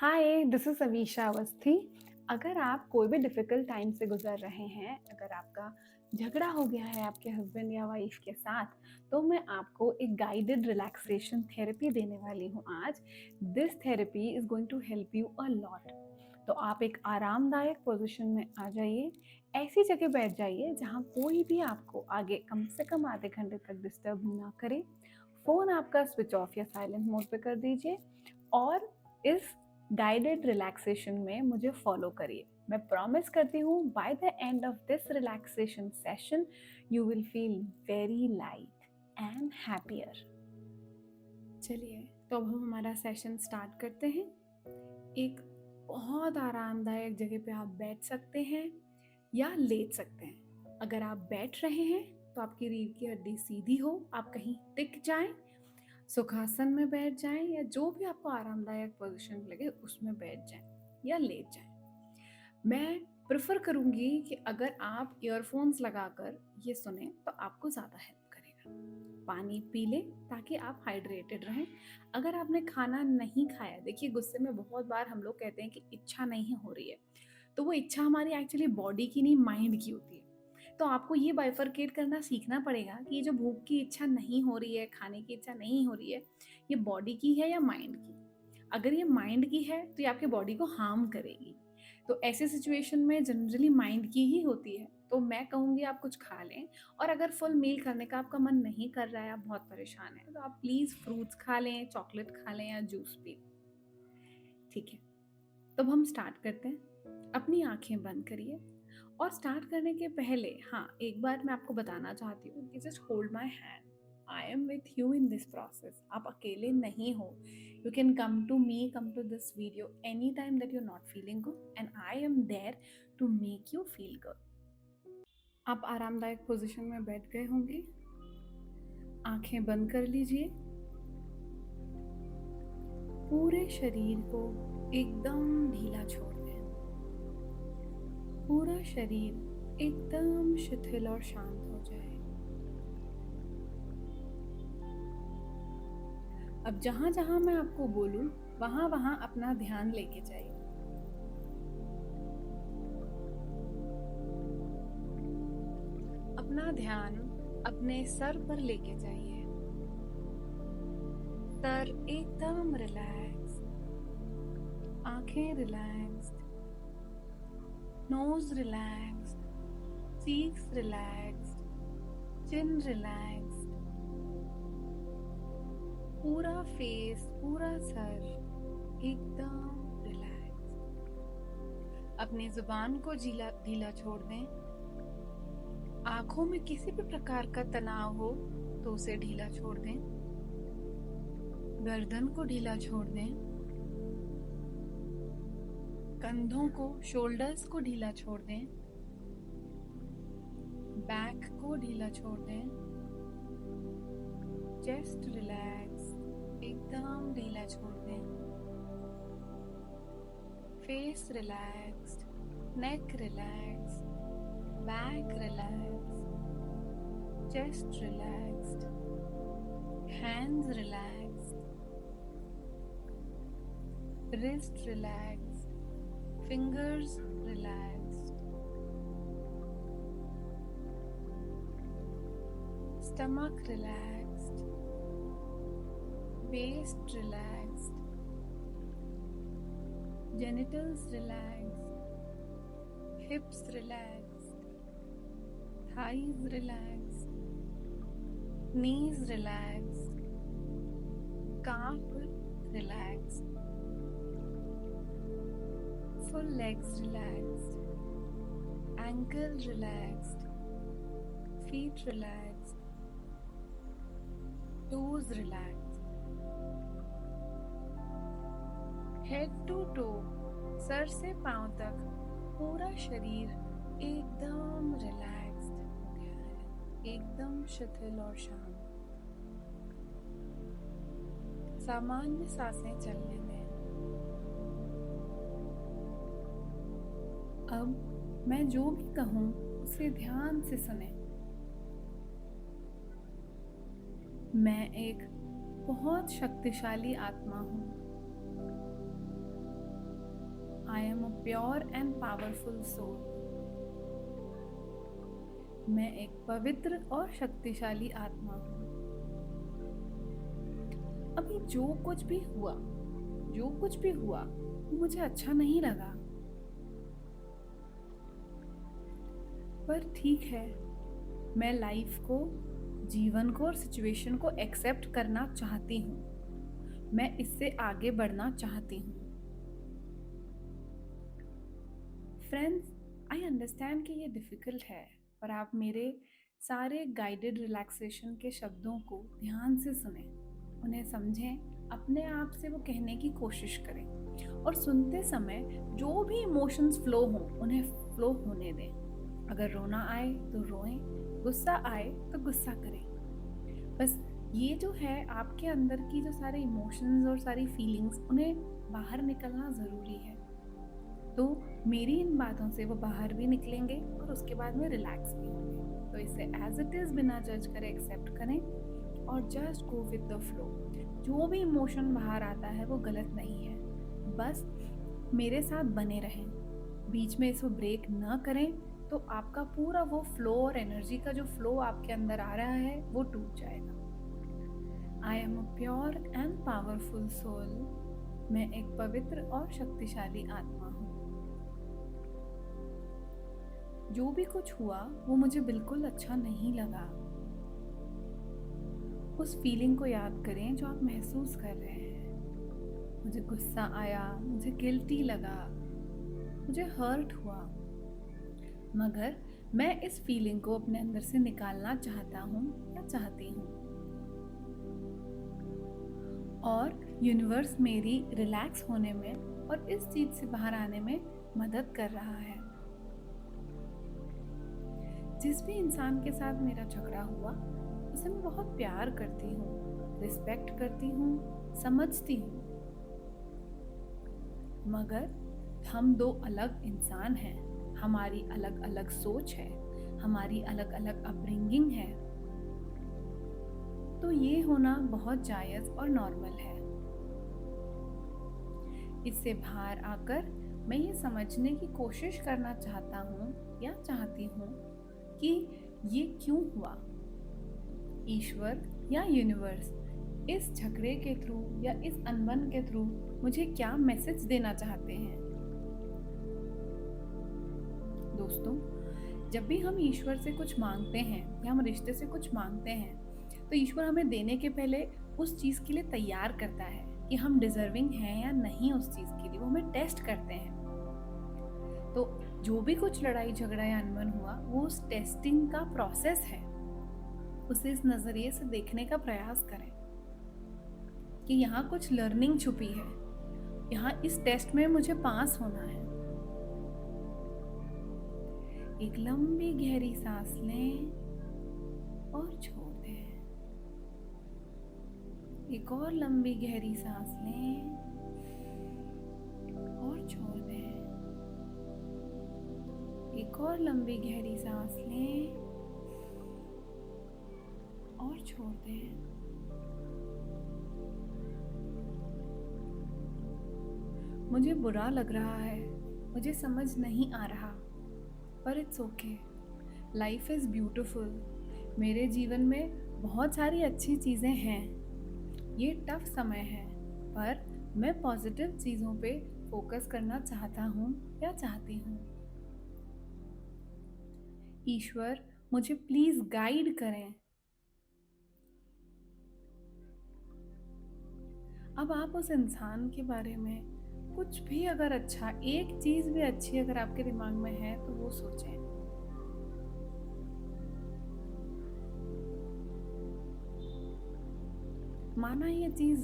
Hi, this is Avisha Awasthi. अगर आप कोई भी डिफ़िकल्ट टाइम से गुज़र रहे हैं, अगर आपका झगड़ा हो गया है आपके हस्बैंड या वाइफ़ के साथ, तो मैं आपको एक गाइडेड रिलैक्सेशन थेरेपी देने वाली हूँ आज। This therapy is going to help you a lot. तो आप एक आरामदायक पोज़ीशन में आ जाइए, ऐसी जगह बैठ जाइए जहाँ कोई भी आपको आगे कम से कम आधे घंटे तक डिस्टर्ब ना करे। फ़ोन आपका स्विच ऑफ या साइलेंट मोड पे कर दीजिए और इस गाइडेड रिलैक्सेशन में मुझे फॉलो करिए। मैं प्रॉमिस करती हूँ by the end of this relaxation session you will feel very light and happier. चलिए, तो अब हम हमारा सेशन स्टार्ट करते हैं। एक बहुत आरामदायक जगह पे आप बैठ सकते हैं या लेट सकते हैं। अगर आप बैठ रहे हैं तो आपकी रीढ़ की हड्डी सीधी हो, आप कहीं टिक जाएं, सुखासन में बैठ जाएं या जो भी आपको आरामदायक पोजीशन लगे उसमें बैठ जाएं या लेट जाएं। मैं प्रेफर करूंगी कि अगर आप ईयरफोन्स लगाकर ये सुने तो आपको ज़्यादा हेल्प करेगा। पानी पी लें ताकि आप हाइड्रेटेड रहें। अगर आपने खाना नहीं खाया, देखिए गुस्से में बहुत बार हम लोग कहते हैं कि इच्छा नहीं हो रही है, तो वो इच्छा हमारी एक्चुअली बॉडी की नहीं, माइंड की होती है। तो आपको ये बाइफरकेट करना सीखना पड़ेगा कि ये जो भूख की इच्छा नहीं हो रही है, खाने की इच्छा नहीं हो रही है, ये बॉडी की है या माइंड की। अगर ये माइंड की है तो ये आपके बॉडी को हार्म करेगी। तो ऐसे सिचुएशन में जनरली माइंड की ही होती है। तो मैं कहूँगी आप कुछ खा लें, और अगर फुल मील करने का आपका मन नहीं कर रहा है, आप बहुत परेशान हैं, तो आप प्लीज़ फ्रूट्स खा लें, चॉकलेट खा लें या जूस पी लें। ठीक है, तो अब हम स्टार्ट करते हैं। अपनी आंखें बंद करिए और स्टार्ट करने के पहले हाँ, एक बार मैं आपको बताना चाहती हूँ कि just hold my hand. I am with you in this process. आप अकेले नहीं हो। You can come to me, come to this video any time that you not feeling good and I am there to make you feel good. आप आरामदायक position में बैठ गए होंगे। आंखें बंद कर लीजिए। पूरे शरीर को एकदम ढीला छोड़ दें। पूरा शरीर एकदम शिथिल और शांत हो जाए। अब जहां जहां मैं आपको बोलूं वहां वहां अपना ध्यान लेके जाइए। अपना ध्यान अपने सर पर लेके जाइए। सर एकदम रिलैक्स, आंखें relaxed, nose relaxed, cheeks relaxed, chin relaxed, पूरा फेस, पूरा सर एकदम रिलैक्स। अपनी जुबान को ढीला छोड़ दें। आंखों में किसी भी प्रकार का तनाव हो तो उसे ढीला छोड़ दें। गर्दन को ढीला छोड़ दें। कंधों को, शोल्डर्स को ढीला छोड़ दें। बैक को ढीला छोड़ दें। चेस्ट रिलैक्स, एकदम ढीला छोड़ दें। Face relaxed, neck relaxed, back relaxed, chest relaxed, hands relaxed, wrist relaxed, fingers relaxed, stomach relaxed, waist relaxed, genitals relaxed, hips relaxed, thighs relaxed, knees relaxed, calf relaxed, full legs relaxed, ankle relaxed, feet relaxed, toes relaxed, head to toe, sir से पांव तक पूरा शरीर एकदम relaxed हो गया है, एकदम शिथिल और शांत। सामान्य सांसें चलने दें। अब मैं जो भी कहूँ उसे ध्यान से सुने। मैं एक बहुत शक्तिशाली आत्मा हूँ। Pure and powerful soul. मैं एक पवित्र और शक्तिशाली आत्मा हूँ। अभी जो कुछ भी हुआ, वो मुझे अच्छा नहीं लगा, पर ठीक है। मैं लाइफ को, जीवन को और सिचुएशन को एक्सेप्ट करना चाहती हूँ। मैं इससे आगे बढ़ना चाहती हूँ। फ्रेंड्स, आई अंडरस्टैंड कि ये डिफ़िकल्ट है, पर आप मेरे सारे गाइडेड रिलैक्सेशन के शब्दों को ध्यान से सुनें, उन्हें समझें, अपने आप से वो कहने की कोशिश करें, और सुनते समय जो भी इमोशंस फ्लो हों उन्हें फ्लो होने दें। अगर रोना आए तो रोएं, गुस्सा आए तो गुस्सा करें। बस ये जो है आपके अंदर की जो सारे इमोशंस और सारी फीलिंग्स, उन्हें बाहर निकलना ज़रूरी है। तो मेरी इन बातों से वो बाहर भी निकलेंगे और उसके बाद में रिलैक्स भी होंगे। तो इसे एज इट इज़ बिना जज करे एक्सेप्ट करें और just go with the flow. जो भी इमोशन बाहर आता है वो गलत नहीं है, बस मेरे साथ बने रहें, बीच में इसको ब्रेक ना करें, तो आपका पूरा वो फ्लो और एनर्जी का जो फ्लो आपके अंदर आ रहा है वो टूट जाएगा। I am a pure and powerful soul. मैं एक पवित्र और शक्तिशाली आत्मा हूँ। जो भी कुछ हुआ वो मुझे बिल्कुल अच्छा नहीं लगा। उस फीलिंग को याद करें जो आप महसूस कर रहे हैं। मुझे गुस्सा आया, मुझे गिल्टी लगा, मुझे हर्ट हुआ, मगर मैं इस फीलिंग को अपने अंदर से निकालना चाहता हूँ या चाहती हूँ, और यूनिवर्स मेरी रिलैक्स होने में और इस चीज़ से बाहर आने में मदद कर रहा है। जिस भी इंसान के साथ मेरा झगड़ा हुआ उसे मैं बहुत प्यार करती हूँ, रिस्पेक्ट करती हूँ, समझती हूँ, मगर हम दो अलग इंसान हैं, हमारी अलग अलग सोच है, हमारी अलग अलग अपब्रिंगिंग है। तो ये होना बहुत जायज़ और नॉर्मल है। इससे बाहर आकर मैं ये समझने की कोशिश करना चाहता हूँ या चाहती हूँ कि ये क्यों हुआ। ईश्वर या यूनिवर्स इस झगड़े के थ्रू या इस अनबन के थ्रू मुझे क्या मैसेज देना चाहते हैं। दोस्तों, जब भी हम ईश्वर से कुछ मांगते हैं या हम रिश्ते से कुछ मांगते हैं, तो ईश्वर हमें देने के पहले उस चीज़ के लिए तैयार करता है कि हम डिजर्विंग हैं या नहीं उस चीज़ के लिए, वो हमें टेस्ट करते हैं। तो जो भी कुछ लड़ाई झगड़ा या अनबन हुआ वो उस टेस्टिंग का प्रोसेस है। उसे इस नज़रिए से देखने का प्रयास करें कि यहाँ कुछ लर्निंग छुपी है, यहाँ इस टेस्ट में मुझे पास होना है। एक लंबी गहरी सांस लें और छोड़ दें। एक और लंबी गहरी सांस लें और छोड़ दें। एक और लंबी गहरी सांस लें और छोड़ दें। मुझे बुरा लग रहा है, मुझे समझ नहीं आ रहा, पर it's okay. Life is beautiful. मेरे जीवन में बहुत सारी अच्छी चीज़ें हैं। ये टफ समय है, पर मैं पॉजिटिव चीज़ों पे फोकस करना चाहता हूँ या चाहती हूँ। ईश्वर मुझे प्लीज़ गाइड करें। अब आप उस इंसान के बारे में कुछ भी अगर अच्छा, एक चीज़ भी अच्छी अगर आपके दिमाग में है तो वो सोचें। माना ये चीज़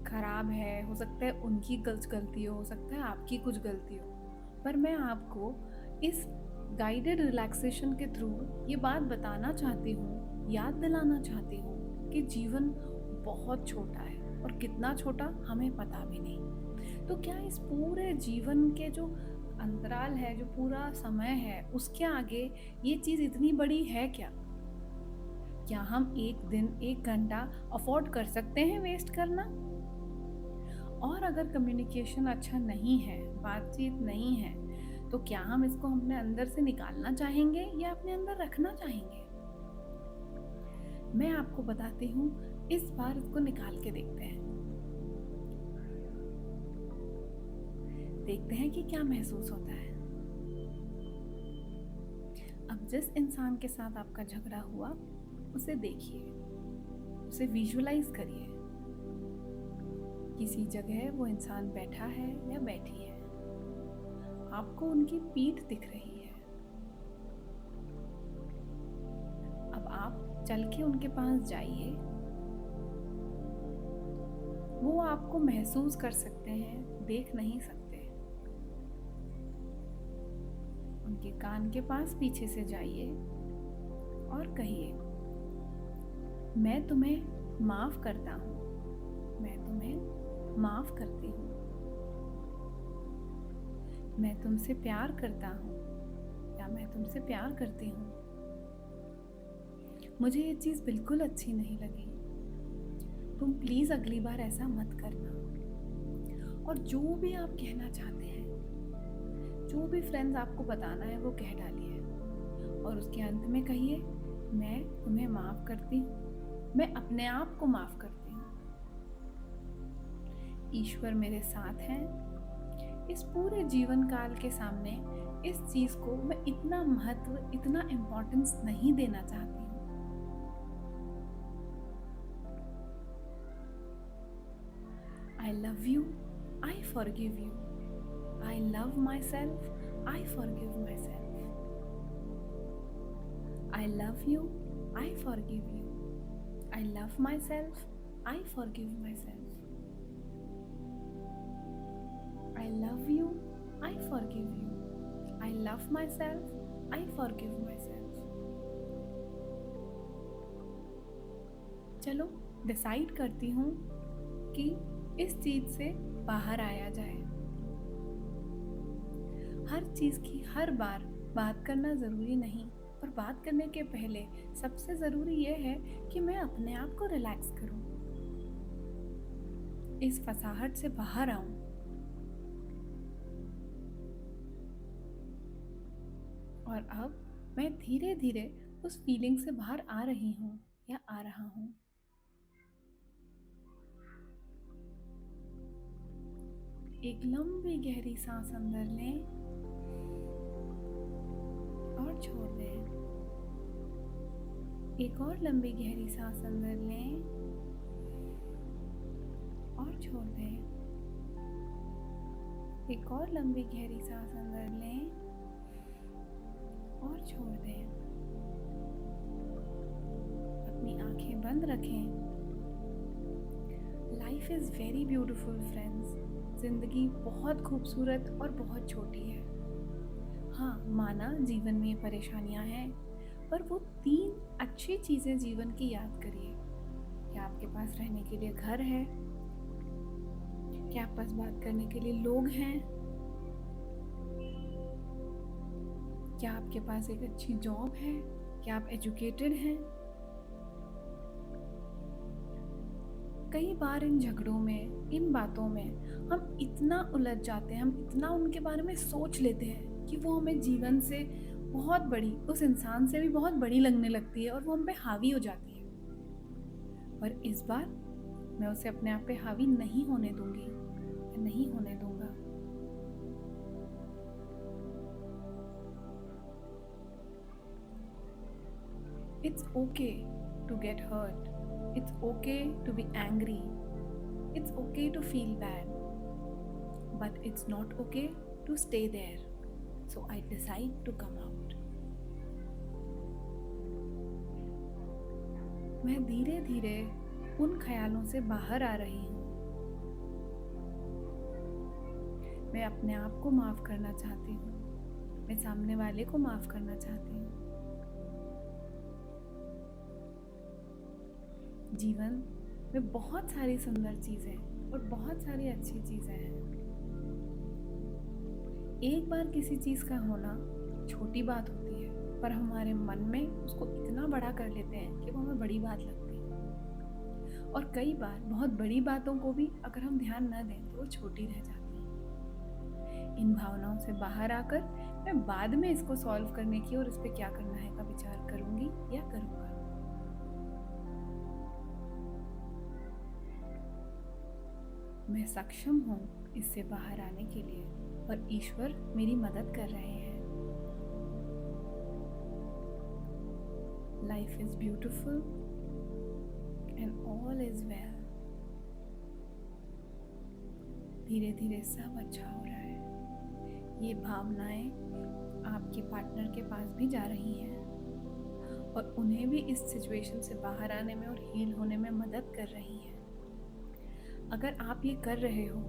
खराब है, हो सकता है उनकी गलती हो सकता है आपकी कुछ गलती हो, पर मैं आपको इस गाइडेड रिलैक्सेशन के थ्रू ये बात बताना चाहती हूँ, याद दिलाना चाहती हूँ कि जीवन बहुत छोटा है, और कितना छोटा हमें पता भी नहीं। तो क्या इस पूरे जीवन के जो अंतराल है, जो पूरा समय है, उसके आगे ये चीज़ इतनी बड़ी है क्या? क्या हम एक दिन, एक घंटा अफोर्ड कर सकते हैं वेस्ट करना? और अगर कम्युनिकेशन अच्छा नहीं है, बातचीत नहीं है, तो क्या हम इसको अपने अंदर से निकालना चाहेंगे या अपने अंदर रखना चाहेंगे? मैं आपको बताती हूँ, इस बार इसको निकाल के देखते हैं। देखते हैं कि क्या महसूस होता है। अब जिस इंसान के साथ आपका झगड़ा हुआ, उसे देखिए, उसे विजुअलाइज करिए। किसी जगह वो इंसान बैठा है या बैठी है, आपको उनकी पीठ दिख रही है। अब आप चल के उनके पास जाइए, वो आपको महसूस कर सकते हैं, देख नहीं सकते। उनके कान के पास पीछे से जाइए और कहिए, मैं तुम्हें माफ करता हूँ, मैं तुम्हें माफ करती हूँ, मैं तुमसे प्यार करता हूँ या मैं तुमसे प्यार करती हूँ। मुझे ये चीज़ बिल्कुल अच्छी नहीं लगी, तुम प्लीज़ अगली बार ऐसा मत करना। और जो भी आप कहना चाहते हैं, जो भी फ्रेंड्स आपको बताना है, वो कह डालिए और उसके अंत में कहिए, मैं तुम्हें माफ़ करती हूँ, मैं अपने आप को माफ़ करती हूँ। ईश्वर मेरे साथ हैं। इस पूरे जीवन काल के सामने इस चीज़ को मैं इतना महत्व, इतना इम्पोर्टेंस नहीं देना चाहती हूँ। I love you, I forgive you. I love myself, I forgive myself. I love you, I forgive you. I love myself, I forgive myself. I love you, I forgive you. I love myself, I forgive myself. चलो decide करती हूँ कि इस चीज से बाहर आया जाए। हर चीज की हर बार बात करना जरूरी नहीं, और बात करने के पहले सबसे जरूरी यह है कि मैं अपने आप को रिलैक्स करूं, इस फसाहट से बाहर आऊं। और अब मैं धीरे धीरे उस फीलिंग से बाहर आ रही हूं या आ रहा हूं। एक लंबी गहरी सांस अंदर लें और छोड़ दें। एक और लंबी गहरी सांस अंदर लें और छोड़ दें। एक और लंबी गहरी सांस अंदर लें और छोड़ दें। अपनी आंखें बंद रखें। Life is very beautiful friends. जिंदगी बहुत खूबसूरत और बहुत छोटी है। हाँ, माना जीवन में परेशानियां हैं, पर वो 3 अच्छी चीज़ें जीवन की याद करिए। क्या आपके पास रहने के लिए घर है? क्या आपके पास बात करने के लिए लोग हैं? क्या आपके पास एक अच्छी जॉब है? क्या आप एजुकेटेड हैं? कई बार इन झगड़ों में, इन बातों में हम इतना उलझ जाते हैं, हम इतना उनके बारे में सोच लेते हैं कि वो हमें जीवन से बहुत बड़ी, उस इंसान से भी बहुत बड़ी लगने लगती है और वो हम पे हावी हो जाती है। पर इस बार मैं उसे अपने आप पे हावी नहीं होने दूंगी, नहीं होने दूंगा। It's okay to get hurt. It's okay to be angry. It's okay to feel bad. But it's not okay to stay there. So I decide to come out. मैं धीरे धीरे उन ख्यालों से बाहर आ रही हूँ। मैं अपने आप को माफ करना चाहती हूँ। मैं सामने वाले को माफ करना चाहती हूँ। जीवन में बहुत सारी सुंदर चीज़ें और बहुत सारी अच्छी चीज़ें हैं। एक बार किसी चीज़ का होना छोटी बात होती है, पर हमारे मन में उसको इतना बड़ा कर लेते हैं कि वो हमें बड़ी बात लगती है। और कई बार बहुत बड़ी बातों को भी अगर हम ध्यान न दें तो वो छोटी रह जाती हैं। इन भावनाओं से बाहर आकर मैं बाद में इसको सॉल्व करने की और इस पे क्या करना है का विचार करूंगी या करूंगा। मैं सक्षम हूँ इससे बाहर आने के लिए और ईश्वर मेरी मदद कर रहे हैं। Life is beautiful and all is well. धीरे धीरे सब अच्छा हो रहा है। ये भावनाएं आपके पार्टनर के पास भी जा रही हैं और उन्हें भी इस सिचुएशन से बाहर आने में और हील होने में मदद कर रही हैं। अगर आप ये कर रहे हो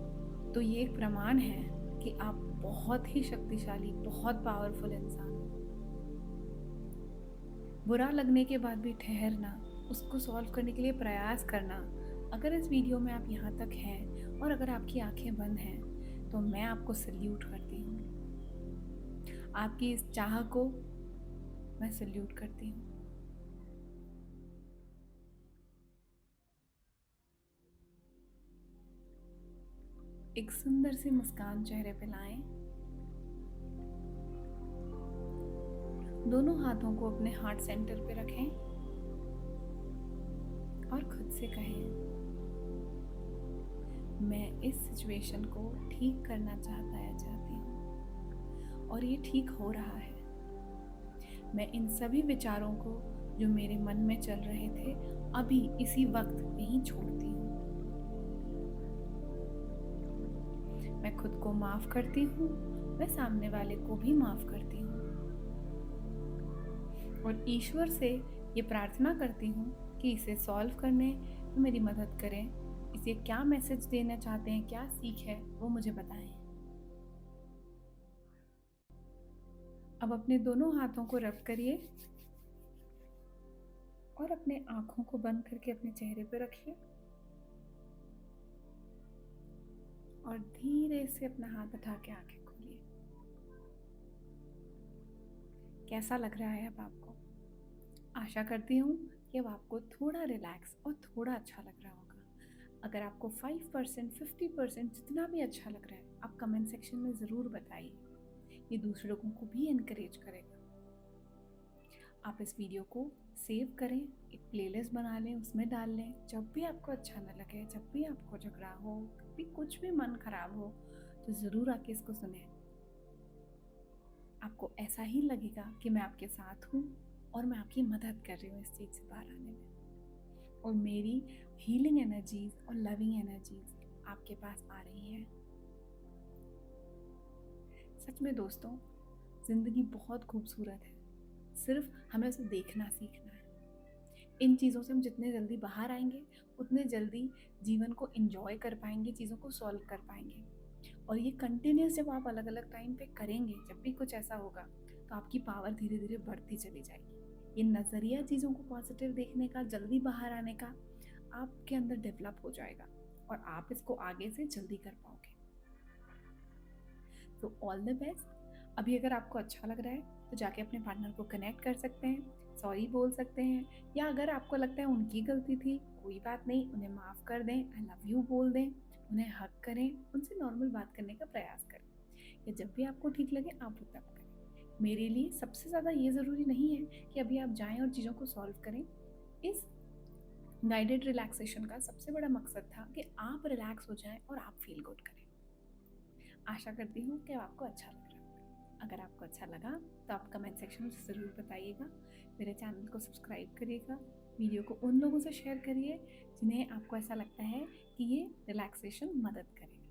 तो ये एक प्रमाण है कि आप बहुत ही शक्तिशाली, बहुत पावरफुल इंसान हो। बुरा लगने के बाद भी ठहरना, उसको सॉल्व करने के लिए प्रयास करना। अगर इस वीडियो में आप यहाँ तक हैं और अगर आपकी आंखें बंद हैं तो मैं आपको सल्यूट करती हूँ। आपकी इस चाह को मैं सल्यूट करती हूँ। एक सुंदर सी मुस्कान चेहरे पे लाएं। दोनों हाथों को अपने हार्ट सेंटर पे रखें और खुद से कहें, मैं इस सिचुएशन को ठीक करना चाहता या चाहती हूँ और ये ठीक हो रहा है। मैं इन सभी विचारों को जो मेरे मन में चल रहे थे अभी इसी वक्त यहीं छोड़ती हूँ। मैं खुद को माफ करती हूँ, मैं सामने वाले को भी माफ करती हूँ और ईश्वर से ये प्रार्थना करती हूँ कि इसे सॉल्व करने में मेरी मदद करें। इसे क्या मैसेज देना चाहते हैं, क्या सीख है, वो मुझे बताएं। अब अपने दोनों हाथों को रब करिए और अपने आंखों को बंद करके अपने चेहरे पर रखिए और धीरे से अपना हाथ उठा के आंखें खोलिए। कैसा लग रहा है अब आपको? आशा करती हूँ कि अब आपको थोड़ा रिलैक्स और थोड़ा अच्छा लग रहा होगा। अगर आपको 5%, 50% जितना भी अच्छा लग रहा है, आप कमेंट सेक्शन में ज़रूर बताइए। ये दूसरे लोगों को भी इनकरेज करेगा। आप इस वीडियो को सेव करें, एक प्लेलिस्ट बना लें, उसमें डाल लें। जब भी आपको अच्छा न लगे, जब भी आपको झगड़ा हो, कभी कुछ भी मन खराब हो, तो ज़रूर आके इसको सुने। आपको ऐसा ही लगेगा कि मैं आपके साथ हूँ और मैं आपकी मदद कर रही हूँ इस चीज़ से बाहर आने में। और मेरी हीलिंग एनर्जीज और लविंग एनर्जीज आपके पास आ रही हैं। सच में दोस्तों, ज़िंदगी बहुत खूबसूरत है, सिर्फ हमें उसे देखना सीखना है। इन चीज़ों से हम जितने जल्दी बाहर आएंगे उतने जल्दी जीवन को एंजॉय कर पाएंगे, चीज़ों को सॉल्व कर पाएंगे। और ये कंटिन्यूस जब आप अलग अलग टाइम पे करेंगे, जब भी कुछ ऐसा होगा तो आपकी पावर धीरे धीरे बढ़ती चली जाएगी। ये नज़रिया चीज़ों को पॉजिटिव देखने का, जल्दी बाहर आने का आपके अंदर डेवलप हो जाएगा और आप इसको आगे से जल्दी कर पाओगे। तो ऑल द बेस्ट। अभी अगर आपको अच्छा लग रहा है तो जाके अपने पार्टनर को कनेक्ट कर सकते हैं, सॉरी बोल सकते हैं, या अगर आपको लगता है उनकी गलती थी, कोई बात नहीं, उन्हें माफ़ कर दें, आई लव यू बोल दें, उन्हें हक करें, उनसे नॉर्मल बात करने का प्रयास करें, या जब भी आपको ठीक लगे आप वो तब करें। मेरे लिए सबसे ज़्यादा ये ज़रूरी नहीं है कि अभी आप जाएं और चीज़ों को सॉल्व करें। इस गाइडेड रिलैक्सेशन का सबसे बड़ा मकसद था कि आप रिलैक्स हो जाएं और आप फील गुड करें। आशा करती हूँ कि आपको अच्छा लग रहा होगा। अगर आपको अच्छा लगा तो आप कमेंट सेक्शन में ज़रूर बताइएगा। मेरे चैनल को सब्सक्राइब करिएगा, वीडियो को उन लोगों से शेयर करिए जिन्हें आपको ऐसा लगता है कि ये रिलैक्सेशन मदद करेगा।